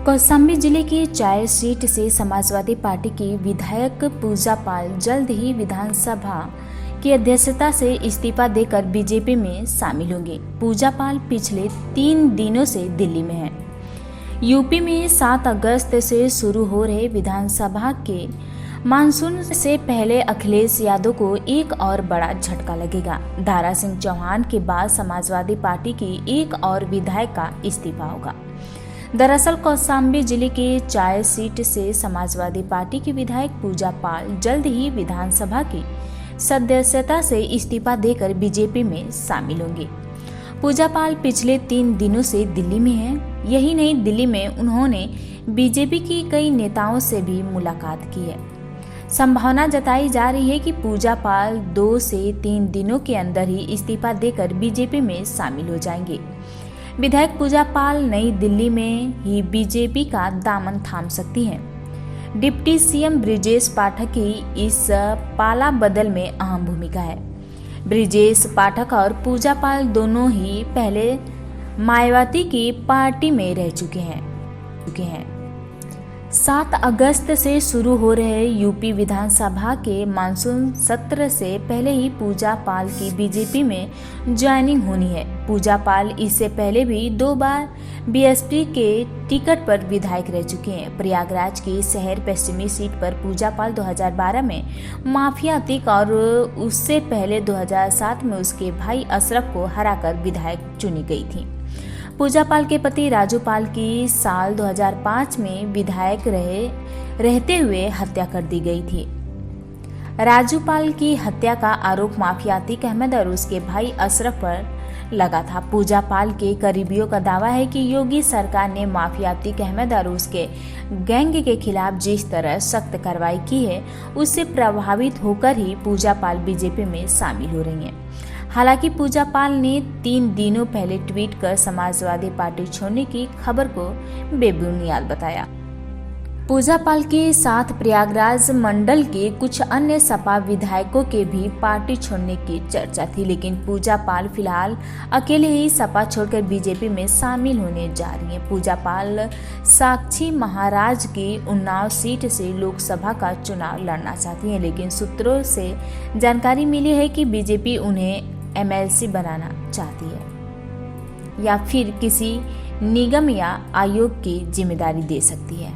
कौशाम्बी जिले की चायल सीट से समाजवादी पार्टी की विधायक पूजा पाल जल्द ही विधानसभा की अध्यक्षता से इस्तीफा देकर बीजेपी में शामिल होंगे। पूजा पाल पिछले 3 दिनों से दिल्ली में हैं। यूपी में 7 अगस्त से शुरू हो रहे विधानसभा के मानसून से पहले अखिलेश यादव को एक और बड़ा झटका लगेगा। दारा सिंह चौहान के बाद समाजवादी पार्टी की एक और विधायक का इस्तीफा होगा। दरअसल कौशाम्बी जिले के चायल सीट से समाजवादी पार्टी की विधायक पूजा पाल जल्द ही विधानसभा की सदस्यता से इस्तीफा देकर बीजेपी में शामिल होंगे। पूजा पाल पिछले 3 दिनों से दिल्ली में हैं। यही नहीं, दिल्ली में उन्होंने बीजेपी की कई नेताओं से भी मुलाकात की है। संभावना जताई जा रही है कि पूजा पाल 2 से 3 दिनों के अंदर ही इस्तीफा देकर बीजेपी में शामिल हो जाएंगे। विधायक पूजा पाल नई दिल्ली में ही बीजेपी का दामन थाम सकती हैं। डिप्टी सीएम ब्रिजेश पाठक की इस पाला बदल में अहम भूमिका है। ब्रिजेश पाठक और पूजा पाल दोनों ही पहले मायावती की पार्टी में रह चुके हैं। 7 अगस्त से शुरू हो रहे यूपी विधानसभा के मानसून सत्र से पहले ही पूजा पाल की बीजेपी में ज्वाइनिंग होनी है। पूजा पाल इससे पहले भी 2 बार बीएसपी के टिकट पर विधायक रह चुके हैं। प्रयागराज की शहर पश्चिमी सीट पर पूजा पाल 2012 में माफिया अतीक और उससे पहले 2007 में उसके भाई अशरफ को हराकर विधायक चुनी गई थी। पूजा पाल के पति राजू पाल की साल 2005 में विधायक रहते हुए हत्या कर दी गई थी। राजू पाल की हत्या का आरोप माफिया अतीक अहमद और उसके भाई अशरफ पर लगा था। पूजा पाल के करीबियों का दावा है कि योगी सरकार ने माफिया अतीक अहमद और उसके गैंग के खिलाफ जिस तरह सख्त कार्रवाई की है, उससे प्रभावित होकर ही पूजा पाल बीजेपी में शामिल हो रही हैं। हालांकि पूजा पाल ने 3 दिनों पहले ट्वीट कर समाजवादी पार्टी छोड़ने की खबर को बेबुनियाद बताया। पूजा पाल के साथ प्रयागराज मंडल के कुछ अन्य सपा विधायकों के भी पार्टी छोड़ने की चर्चा थी, लेकिन पूजा पाल फिलहाल अकेले ही सपा छोड़कर बीजेपी में शामिल होने जा रही हैं। पूजा पाल साक्षी महाराज की उन्नाव सीट से लोकसभा का चुनाव लड़ना चाहती हैं, लेकिन सूत्रों से जानकारी मिली है कि बीजेपी उन्हें एमएलसी बनाना चाहती है या फिर किसी निगम या आयोग की जिम्मेदारी दे सकती है।